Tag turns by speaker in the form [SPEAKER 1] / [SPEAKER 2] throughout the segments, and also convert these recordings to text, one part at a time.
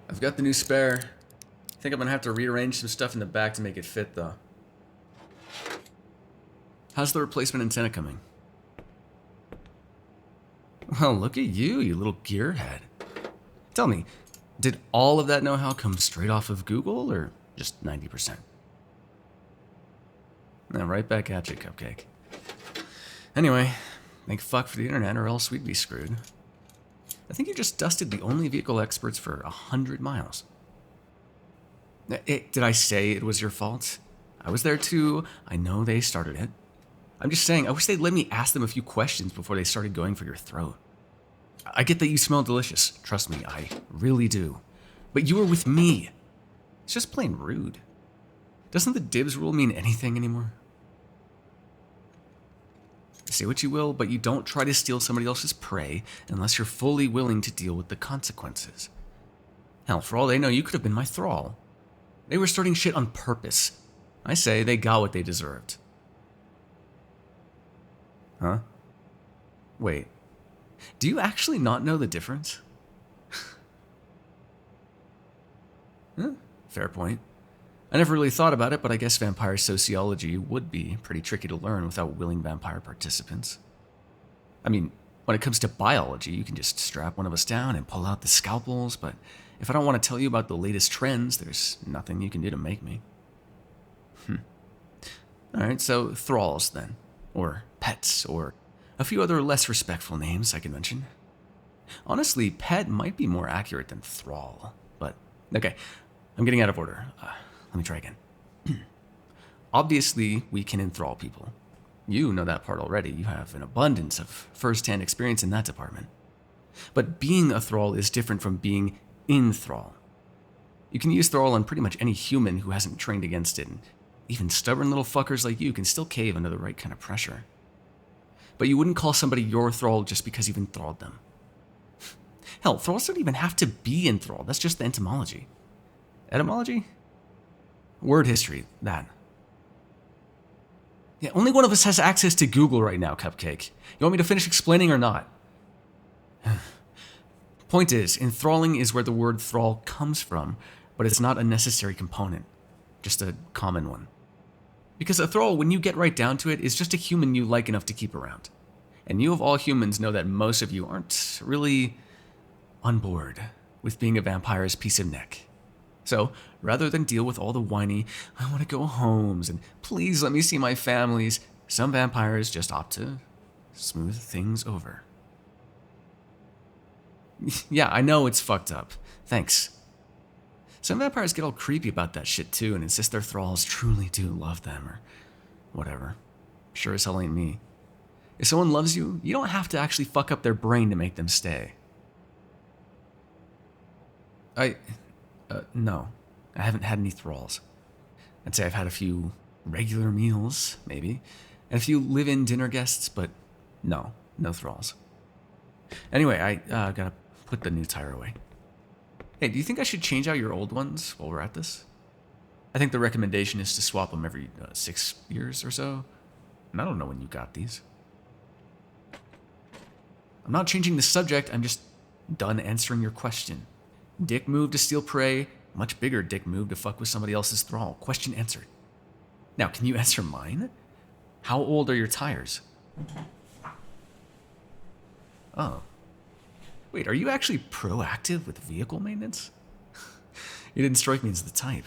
[SPEAKER 1] I've got the new spare. I think I'm gonna have to rearrange some stuff in the back to make it fit, though. How's the replacement antenna coming? Well, look at you, you little gearhead. Tell me, did all of that know-how come straight off of Google, or just 90%? Now, right back at you, Cupcake. Anyway, thank fuck for the internet, or else we'd be screwed. I think you just dusted the only vehicle experts for 100 miles. Did I say it was your fault? I was there too. I know they started it. I'm just saying, I wish they'd let me ask them a few questions before they started going for your throat. I get that you smell delicious. Trust me, I really do. But you were with me. It's just plain rude. Doesn't the dibs rule mean anything anymore? Say what you will, but you don't try to steal somebody else's prey unless you're fully willing to deal with the consequences. Hell, for all they know, you could have been my thrall. They were starting shit on purpose. I say they got what they deserved. Huh? Wait. Do you actually not know the difference? Fair point. I never really thought about it, but I guess vampire sociology would be pretty tricky to learn without willing vampire participants. I mean, when it comes to biology, you can just strap one of us down and pull out the scalpels, but if I don't want to tell you about the latest trends, there's nothing you can do to make me. Alright, so thralls then. Or pets, or a few other less respectful names I could mention. Honestly, pet might be more accurate than thrall, but okay, I'm getting out of order. Let me try again. Obviously, we can enthrall people. You know that part already. You have an abundance of first-hand experience in that department. But being a thrall is different from being in thrall. You can use thrall on pretty much any human who hasn't trained against it, and even stubborn little fuckers like you can still cave under the right kind of pressure. But you wouldn't call somebody your thrall just because you've enthralled them. Hell, thralls don't even have to be enthralled. That's just the etymology. Etymology? Word history, that. Yeah, only one of us has access to Google right now, Cupcake. You want me to finish explaining or not? Point is, enthralling is where the word thrall comes from, but it's not a necessary component, just a common one. Because a thrall, when you get right down to it, is just a human you like enough to keep around. And you of all humans know that most of you aren't really on board with being a vampire's piece of neck. So, rather than deal with all the whiny, I want to go homes, and please let me see my families, some vampires just opt to smooth things over. Yeah, I know it's fucked up. Thanks. Some vampires get all creepy about that shit too and insist their thralls truly do love them or whatever. Sure as hell ain't me. If someone loves you, you don't have to actually fuck up their brain to make them stay. No. I haven't had any thralls. I'd say I've had a few regular meals, maybe, and a few live-in dinner guests, but no thralls. Anyway, I gotta put the new tire away. Hey, do you think I should change out your old ones while we're at this? I think the recommendation is to swap them every 6 years or so. And I don't know when you got these. I'm not changing the subject, I'm just done answering your question. Dick move to steal prey, much bigger dick move to fuck with somebody else's thrall. Question answered. Now, can you answer mine? How old are your tires? Oh. Wait, are you actually proactive with vehicle maintenance? You didn't strike me as the type.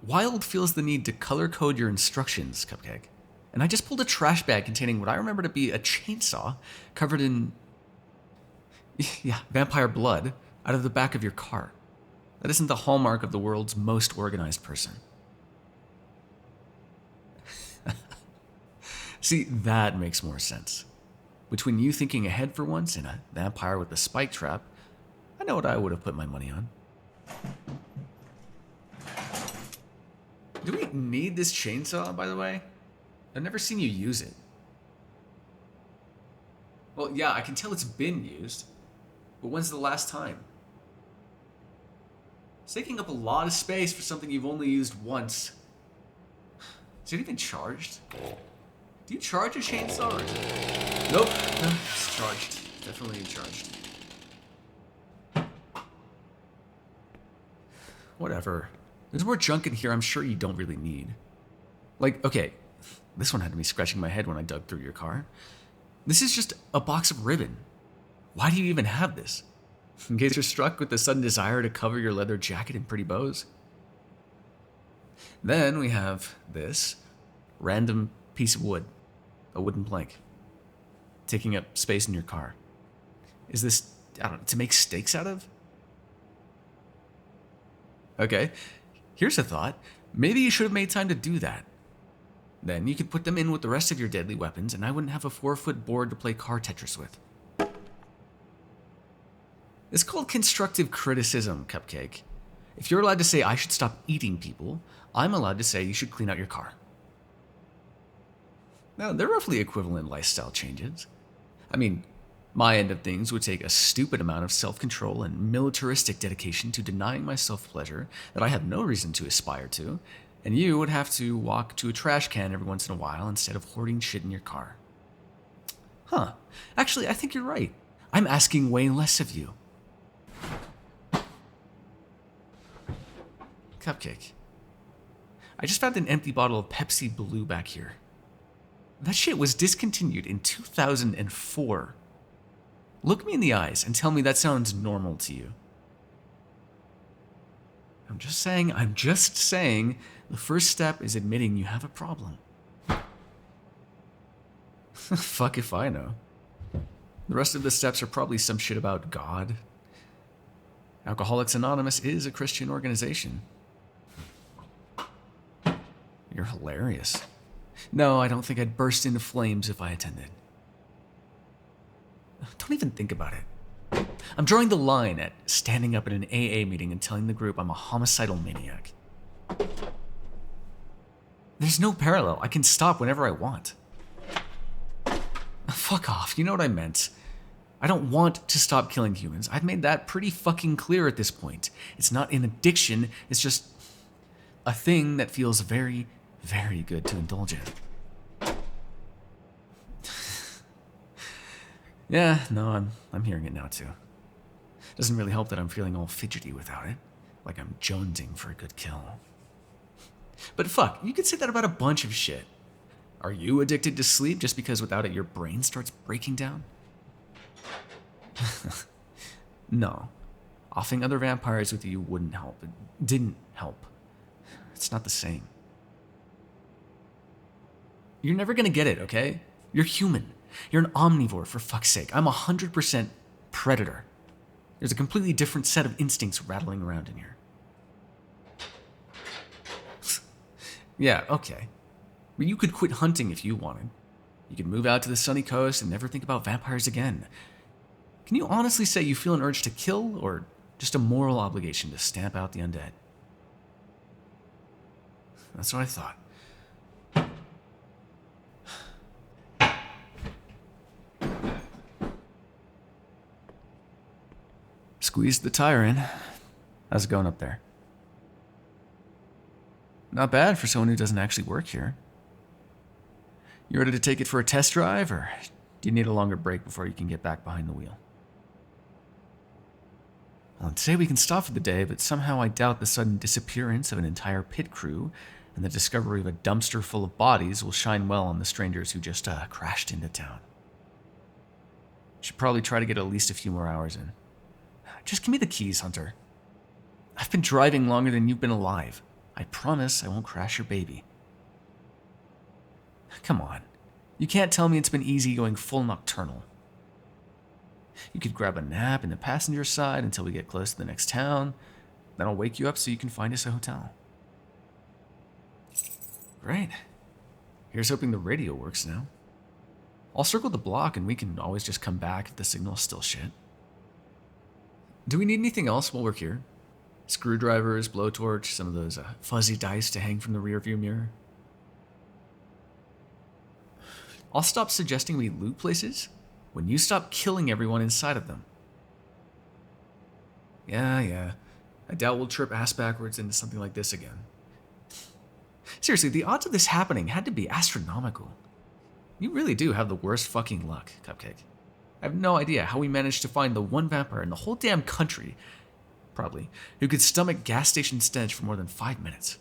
[SPEAKER 1] Wild feels the need to color code your instructions, Cupcake. And I just pulled a trash bag containing what I remember to be a chainsaw covered in, vampire blood out of the back of your car. That isn't the hallmark of the world's most organized person. See, that makes more sense. Between you thinking ahead for once and a vampire with a spike trap, I know what I would have put my money on. Do we need this chainsaw, by the way? I've never seen you use it. Well, yeah, I can tell it's been used. But when's the last time? It's taking up a lot of space for something you've only used once. Is it even charged? Do you charge a chainsaw or is it... Nope, no, it's charged. Definitely charged. whatever. There's more junk in here I'm sure you don't really need. Like, okay, this one had me scratching my head when I dug through your car. This is just a box of ribbon. Why do you even have this? In case you're struck with the sudden desire to cover your leather jacket in pretty bows? Then we have this random piece of wood, a wooden plank, taking up space in your car. Is this, I don't know, to make stakes out of? Okay, here's a thought. Maybe you should have made time to do that. Then you could put them in with the rest of your deadly weapons, and I wouldn't have a 4-foot board to play car Tetris with. It's called constructive criticism, Cupcake. If you're allowed to say I should stop eating people, I'm allowed to say you should clean out your car. Now, they're roughly equivalent lifestyle changes. I mean, my end of things would take a stupid amount of self-control and militaristic dedication to denying myself pleasure that I have no reason to aspire to, and you would have to walk to a trash can every once in a while instead of hoarding shit in your car. Huh. Actually, I think you're right. I'm asking way less of you. Cupcake. I just found an empty bottle of Pepsi Blue back here. That shit was discontinued in 2004. Look me in the eyes and tell me that sounds normal to you. I'm just saying, the first step is admitting you have a problem. Fuck if I know. The rest of the steps are probably some shit about God. Alcoholics Anonymous is a Christian organization. You're hilarious. No, I don't think I'd burst into flames if I attended. Don't even think about it. I'm drawing the line at standing up at an AA meeting and telling the group I'm a homicidal maniac. There's no parallel. I can stop whenever I want. Fuck off. You know what I meant. I don't want to stop killing humans. I've made that pretty fucking clear at this point. It's not an addiction. It's just a thing that feels very, very good to indulge in. Yeah, no, I'm hearing it now too. Doesn't really help that I'm feeling all fidgety without it, like I'm jonesing for a good kill. But fuck, you could say that about a bunch of shit. Are you addicted to sleep just because without it your brain starts breaking down? No. Offing other vampires with you wouldn't help. It didn't help. It's not the same. You're never gonna get it, okay? You're human. You're an omnivore, for fuck's sake. I'm 100% predator. There's a completely different set of instincts rattling around in here. Yeah, okay. But you could quit hunting if you wanted. You could move out to the sunny coast and never think about vampires again. Can you honestly say you feel an urge to kill, or just a moral obligation to stamp out the undead? That's what I thought. Squeezed the tire in. How's it going up there? Not bad for someone who doesn't actually work here. You ready to take it for a test drive, or do you need a longer break before you can get back behind the wheel? Well, I'd say we can stop for the day, but somehow I doubt the sudden disappearance of an entire pit crew and the discovery of a dumpster full of bodies will shine well on the strangers who just crashed into town. Should probably try to get at least a few more hours in. Just give me the keys, Hunter. I've been driving longer than you've been alive. I promise I won't crash your baby. Come on. You can't tell me it's been easy going full nocturnal. You could grab a nap in the passenger side until we get close to the next town. Then I'll wake you up so you can find us a hotel. Great. Here's hoping the radio works now. I'll circle the block and we can always just come back if the signal's still shit. Do we need anything else while we're here? Screwdrivers, blowtorch, some of those fuzzy dice to hang from the rearview mirror? I'll stop suggesting we loot places when you stop killing everyone inside of them. Yeah. I doubt we'll trip ass backwards into something like this again. Seriously, the odds of this happening had to be astronomical. You really do have the worst fucking luck, Cupcake. I have no idea how we managed to find the one vampire in the whole damn country, probably, who could stomach gas station stench for more than 5 minutes.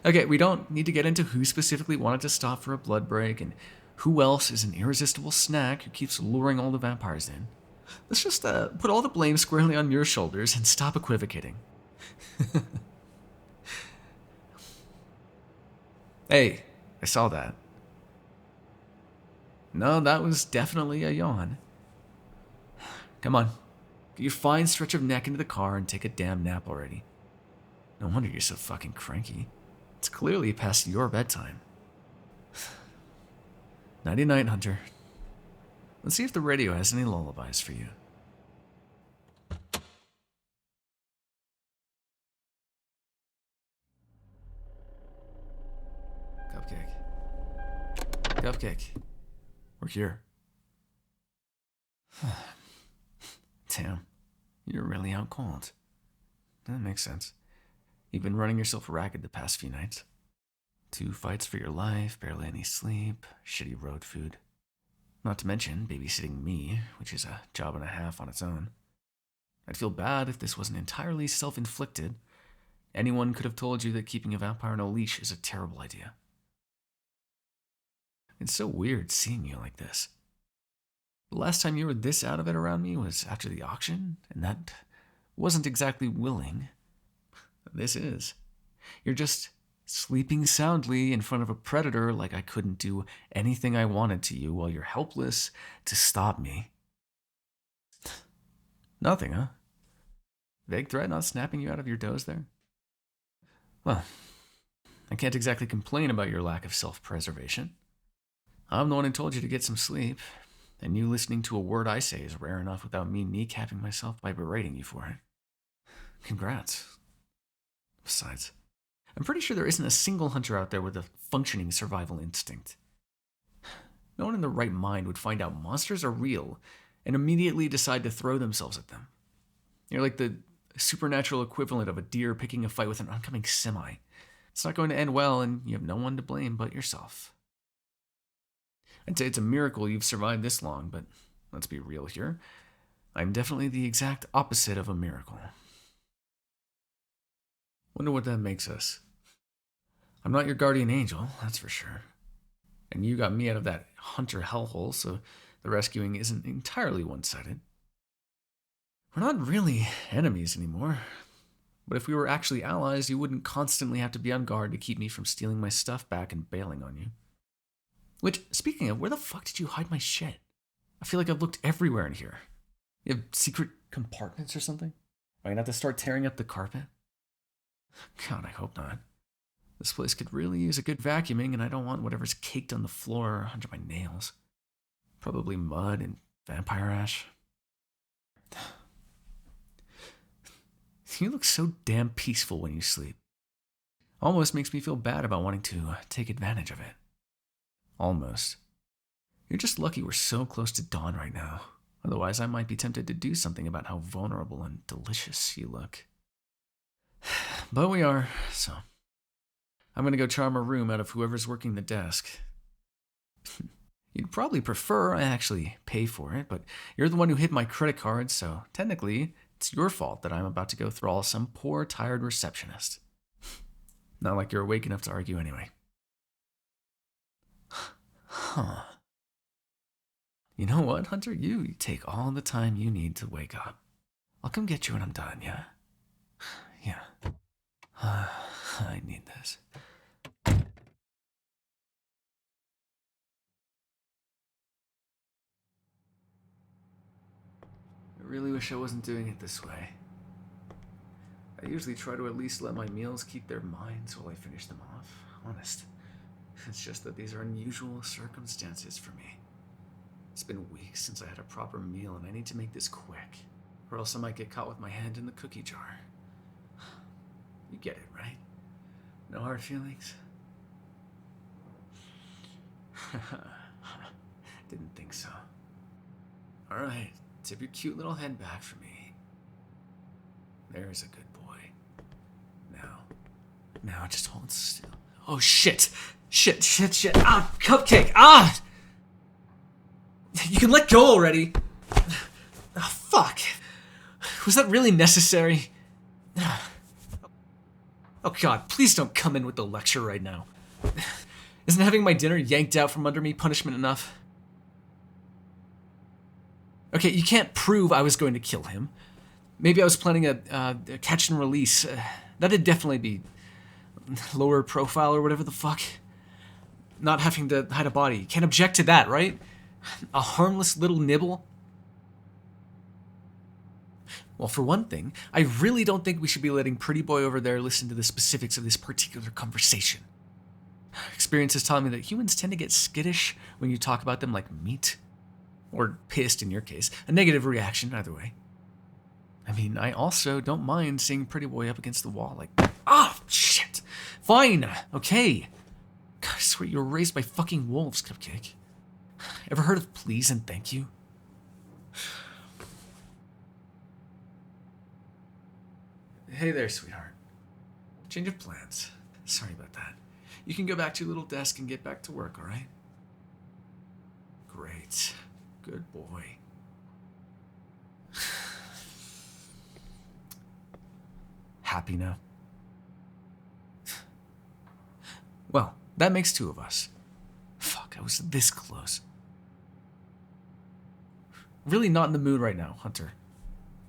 [SPEAKER 1] Okay, we don't need to get into who specifically wanted to stop for a blood break and who else is an irresistible snack who keeps luring all the vampires in. Let's just put all the blame squarely on your shoulders and stop equivocating. Hey, I saw that. No, that was definitely a yawn. Come on, get your fine stretch of neck into the car and take a damn nap already. No wonder you're so fucking cranky. It's clearly past your bedtime. Nighty-night, Hunter. Let's see if the radio has any lullabies for you. Cupcake. We're here. Damn, you're really out cold. That makes sense. You've been running yourself ragged the past few nights. 2 fights for your life, barely any sleep, shitty road food. Not to mention babysitting me, which is a job and a half on its own. I'd feel bad if this wasn't entirely self-inflicted. Anyone could have told you that keeping a vampire on a leash is a terrible idea. It's so weird seeing you like this. The last time you were this out of it around me was after the auction, and that wasn't exactly willing. This is. You're just sleeping soundly in front of a predator like I couldn't do anything I wanted to you while you're helpless to stop me. Nothing, huh? Vague threat not snapping you out of your doze there? Well, I can't exactly complain about your lack of self-preservation. I'm the one who told you to get some sleep, and you listening to a word I say is rare enough without me kneecapping myself by berating you for it. Congrats. Besides, I'm pretty sure there isn't a single hunter out there with a functioning survival instinct. No one in their right mind would find out monsters are real and immediately decide to throw themselves at them. You're like the supernatural equivalent of a deer picking a fight with an oncoming semi. It's not going to end well, and you have no one to blame but yourself. I'd say it's a miracle you've survived this long, but let's be real here. I'm definitely the exact opposite of a miracle. Wonder what that makes us. I'm not your guardian angel, that's for sure. And you got me out of that hunter hellhole, so the rescuing isn't entirely one-sided. We're not really enemies anymore. But if we were actually allies, you wouldn't constantly have to be on guard to keep me from stealing my stuff back and bailing on you. Which, speaking of, where the fuck did you hide my shit? I feel like I've looked everywhere in here. You have secret compartments or something? Am I gonna have to start tearing up the carpet? God, I hope not. This place could really use a good vacuuming, and I don't want whatever's caked on the floor under my nails. Probably mud and vampire ash. You look so damn peaceful when you sleep. Almost makes me feel bad about wanting to take advantage of it. Almost. You're just lucky we're so close to dawn right now. Otherwise, I might be tempted to do something about how vulnerable and delicious you look. But we are, so I'm gonna go charm a room out of whoever's working the desk. You'd probably prefer I actually pay for it, but you're the one who hid my credit card, so technically, it's your fault that I'm about to go thrall some poor, tired receptionist. Not like you're awake enough to argue anyway. Huh. You know what, Hunter? You take all the time you need to wake up. I'll come get you when I'm done, yeah? Yeah. I need this. I really wish I wasn't doing it this way. I usually try to at least let my meals keep their minds while I finish them off. Honest. It's just that these are unusual circumstances for me. It's been weeks since I had a proper meal, and I need to make this quick, or else I might get caught with my hand in the cookie jar. You get it, right? No hard feelings? Didn't think so. Alright, tip your cute little head back for me. There's a good boy. Now just hold still. Oh shit! Shit! Ah, cupcake! Ah! You can let go already! Oh, fuck!
[SPEAKER 2] Was that really necessary? Oh god, please don't come in with the lecture right now. Isn't having my dinner yanked out from under me punishment enough? Okay, you can't prove I was going to kill him. Maybe I was planning a catch and release. That'd definitely be lower profile or whatever the fuck. Not having to hide a body. You can't object to that, right? A harmless little nibble? Well, for one thing, I really don't think we should be letting Pretty Boy over there listen to the specifics of this particular conversation. Experience is telling me that humans tend to get skittish when you talk about them like meat. Or pissed in your case. A negative reaction, either way. I mean, I also don't mind seeing Pretty Boy up against the wall like, ah, shit. Fine, okay. God, I swear you were raised by fucking wolves, Cupcake. Ever heard of please and thank you? Hey there, sweetheart. Change of plans. Sorry about that. You can go back to your little desk and get back to work, alright? Great. Good boy. Happy now? Well, that makes two of us. Fuck, I was this close. Really not in the mood right now, Hunter.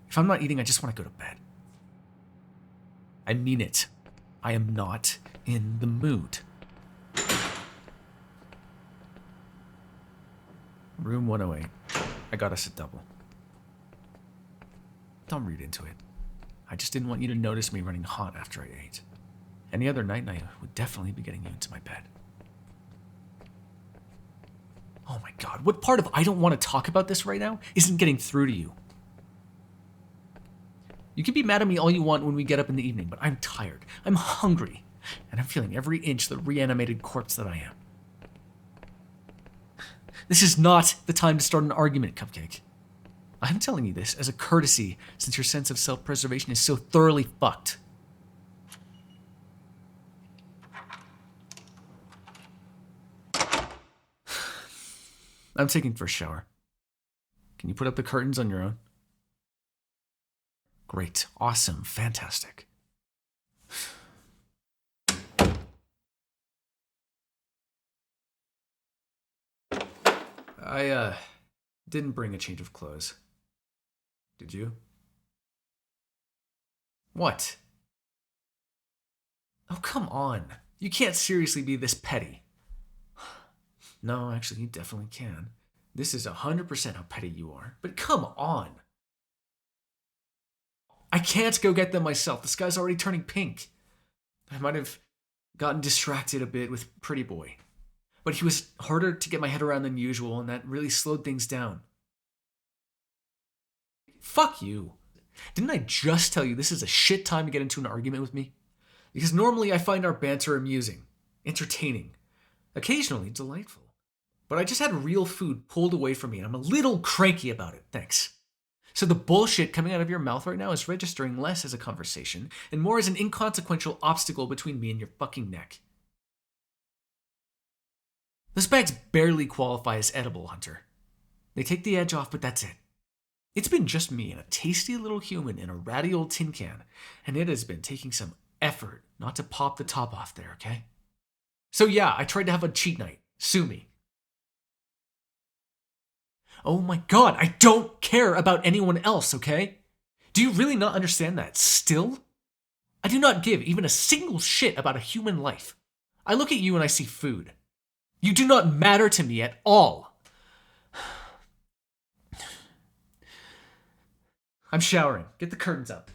[SPEAKER 2] If I'm not eating, I just want to go to bed. I mean it. I am not in the mood. Room 108. I got us a double. Don't read into it. I just didn't want you to notice me running hot after I ate. Any other night, and I would definitely be getting you into my bed. Oh my god, what part of I don't want to talk about this right now isn't getting through to you? You can be mad at me all you want when we get up in the evening, but I'm tired, I'm hungry, and I'm feeling every inch the reanimated corpse that I am. This is not the time to start an argument, Cupcake. I'm telling you this as a courtesy since your sense of self-preservation is so thoroughly fucked. I'm taking first shower. Can you put up the curtains on your own? Great, awesome, fantastic. I didn't bring a change of clothes. Did you? What? Oh, come on. You can't seriously be this petty. No, actually, you definitely can. This is 100% how petty you are. But come on. I can't go get them myself. The sky's already turning pink. I might have gotten distracted a bit with Pretty Boy. But he was harder to get my head around than usual, and that really slowed things down. Fuck you. Didn't I just tell you this is a shit time to get into an argument with me? Because normally I find our banter amusing, entertaining, occasionally delightful. But I just had real food pulled away from me, and I'm a little cranky about it, thanks. So the bullshit coming out of your mouth right now is registering less as a conversation, and more as an inconsequential obstacle between me and your fucking neck. Those bags barely qualify as edible, Hunter. They take the edge off, but that's it. It's been just me and a tasty little human in a ratty old tin can, and it has been taking some effort not to pop the top off there, okay? So yeah, I tried to have a cheat night. Sue me. Oh my god, I don't care about anyone else, okay? Do you really not understand that still? I do not give even a single shit about a human life. I look at you and I see food. You do not matter to me at all. I'm showering. Get the curtains up.